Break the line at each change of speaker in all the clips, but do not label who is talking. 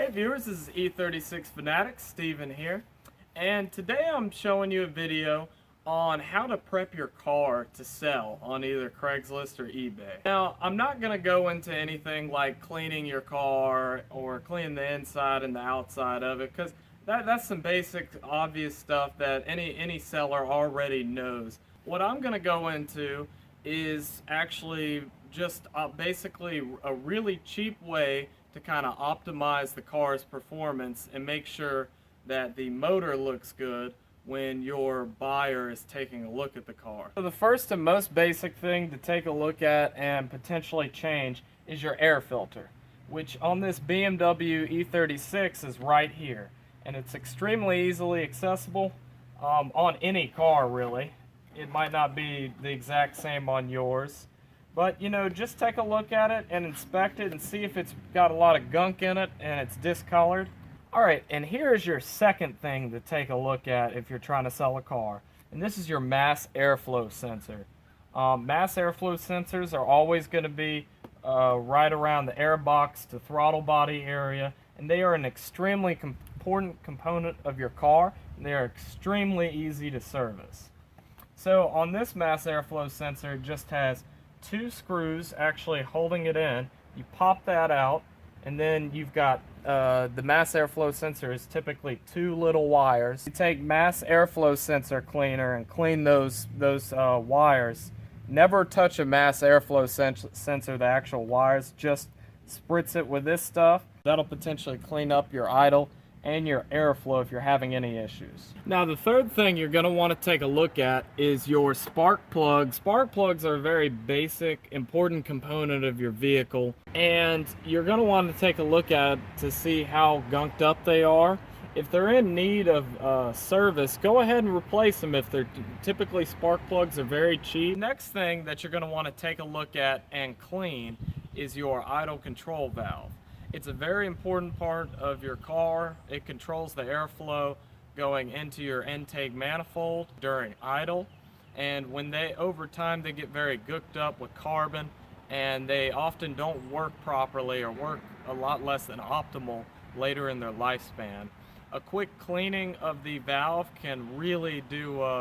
Hey viewers, this is E36 Fanatics, Steven here, and today I'm showing you a video on how to prep your car to sell on either Craigslist or eBay. Now, I'm not going to go into anything like cleaning your car or cleaning the inside and the outside of it, because that's some basic, obvious stuff that any seller already knows. What I'm going to go into is actually just basically a really cheap way to kind of optimize the car's performance and make sure that the motor looks good when your buyer is taking a look at the car. So the first and most basic thing to take a look at and potentially change is your air filter, which on this BMW E36 is right here, and it's extremely easily accessible on any car really. It might not be the exact same on yours, but you know, just take a look at it and inspect it and see if it's got a lot of gunk in it and it's discolored. Alright, and here's your second thing to take a look at if you're trying to sell a car, and this is your mass airflow sensor. Mass airflow sensors are always going to be right around the air box to throttle body area, and they are an extremely important component of your car, and they are extremely easy to service. So on this mass airflow sensor, it just has two screws actually holding it in. You pop that out, and then you've got the mass airflow sensor is typically two little wires. You take mass airflow sensor cleaner and clean those wires. Never touch a mass airflow sensor, the actual wires. Just spritz it with this stuff. That'll potentially clean up your idle and your airflow if you're having any issues. Now the third thing you're going to want to take a look at is your spark plugs. Spark plugs are a very basic, important component of your vehicle, and you're going to want to take a look at to see how gunked up they are. If they're in need of service, go ahead and replace them. If they're typically, spark plugs are very cheap. Next thing that you're going to want to take a look at and clean is your idle control valve. It's a very important part of your car. It controls the airflow going into your intake manifold during idle, and when over time they get very gooked up with carbon, and they often don't work properly or work a lot less than optimal later in their lifespan. A quick cleaning of the valve can really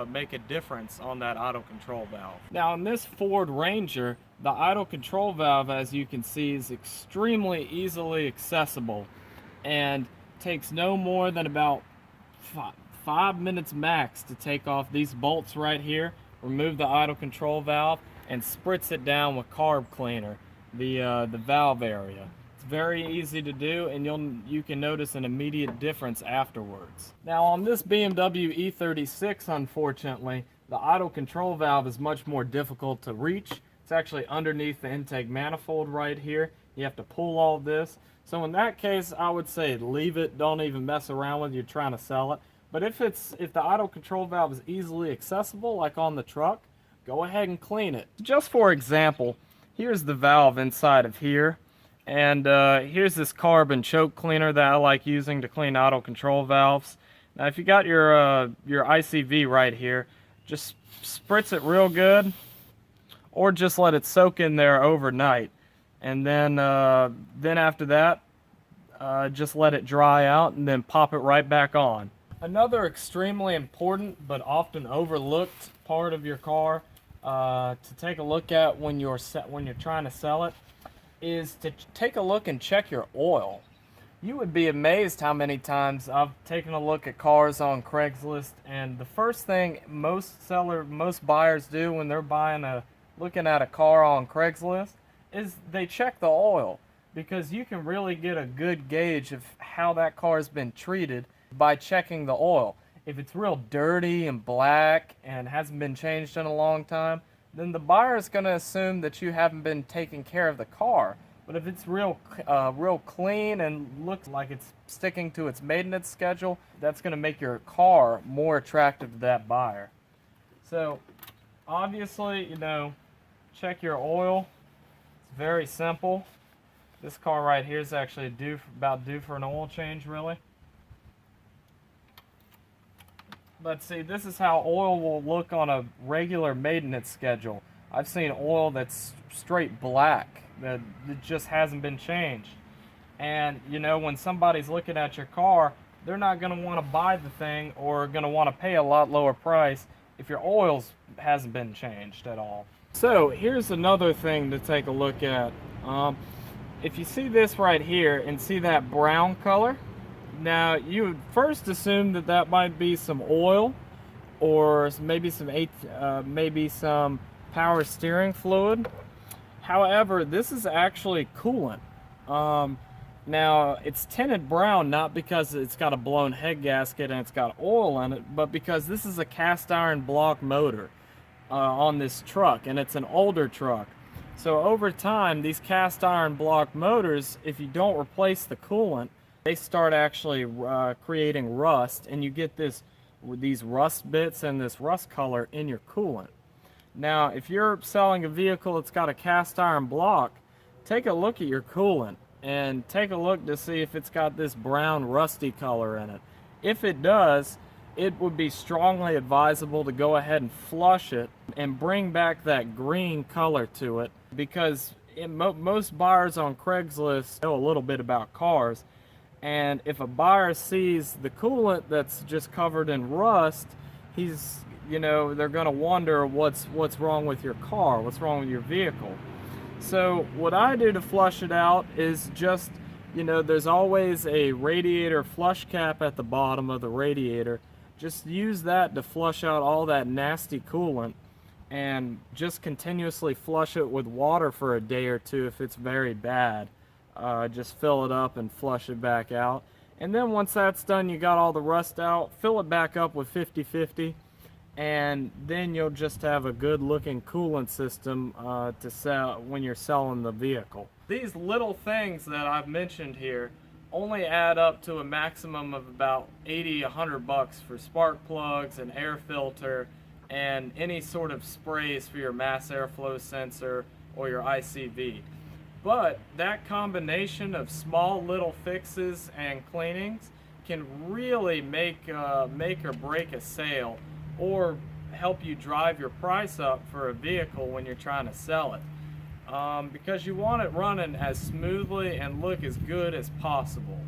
make a difference on that idle control valve. Now in this Ford Ranger, the idle control valve, as you can see, is extremely easily accessible and takes no more than about 5 minutes max to take off these bolts right here, remove the idle control valve, and spritz it down with carb cleaner, the valve area. Very easy to do, and you can notice an immediate difference afterwards. Now on this BMW E36, unfortunately, the idle control valve is much more difficult to reach. It's actually underneath the intake manifold right here. You have to pull all this. So in that case, I would say leave it. Don't even mess around with it. You're trying to sell it. But if the idle control valve is easily accessible, like on the truck, go ahead and clean it. Just for example, here's the valve inside of here. And here's this carbon choke cleaner that I like using to clean idle control valves. Now if you got your ICV right here, just spritz it real good, or just let it soak in there overnight. And then after that, just let it dry out and then pop it right back on. Another extremely important but often overlooked part of your car to take a look at when you're trying to sell it is to take a look and check your oil. You would be amazed how many times I've taken a look at cars on Craigslist, and the first thing most buyers do when they're looking at a car on Craigslist is they check the oil, because you can really get a good gauge of how that car has been treated by checking the oil. If it's real dirty and black and hasn't been changed in a long time, then the buyer is going to assume that you haven't been taking care of the car. But if it's real clean and looks like it's sticking to its maintenance schedule, that's going to make your car more attractive to that buyer. So obviously, you know, check your oil. It's very simple. This car right here is actually about due for an oil change, really. But see, this is how oil will look on a regular maintenance schedule. I've seen oil that's straight black, that it just hasn't been changed. And you know, when somebody's looking at your car, they're not going to want to buy the thing or going to want to pay a lot lower price if your oils hasn't been changed at all. So here's another thing to take a look at. If you see this right here and see that brown color, now you would first assume that that might be some oil or maybe some power steering fluid. However, this is actually coolant. Now it's tinted brown not because it's got a blown head gasket and it's got oil in it, but because this is a cast iron block motor on this truck, and it's an older truck. So over time, these cast iron block motors, if you don't replace the coolant, they start actually creating rust, and you get these rust bits and this rust color in your coolant. Now, if you're selling a vehicle that's got a cast iron block, take a look at your coolant and take a look to see if it's got this brown rusty color in it. If it does, it would be strongly advisable to go ahead and flush it and bring back that green color to it, because most buyers on Craigslist know a little bit about cars, and if a buyer sees the coolant that's just covered in rust, they're going to wonder what's wrong with your car, what's wrong with your vehicle. So what I do to flush it out is just, there's always a radiator flush cap at the bottom of the radiator. Just use that to flush out all that nasty coolant, and just continuously flush it with water for a day or two if it's very bad. Just fill it up and flush it back out. And then once that's done, you got all the rust out, fill it back up with 50/50, and then you'll just have a good looking coolant system to sell when you're selling the vehicle. These little things that I've mentioned here only add up to a maximum of about $80–100 for spark plugs, an air filter, and any sort of sprays for your mass airflow sensor or your ICV. But that combination of small little fixes and cleanings can really make or break a sale, or help you drive your price up for a vehicle when you're trying to sell it. Because you want it running as smoothly and look as good as possible.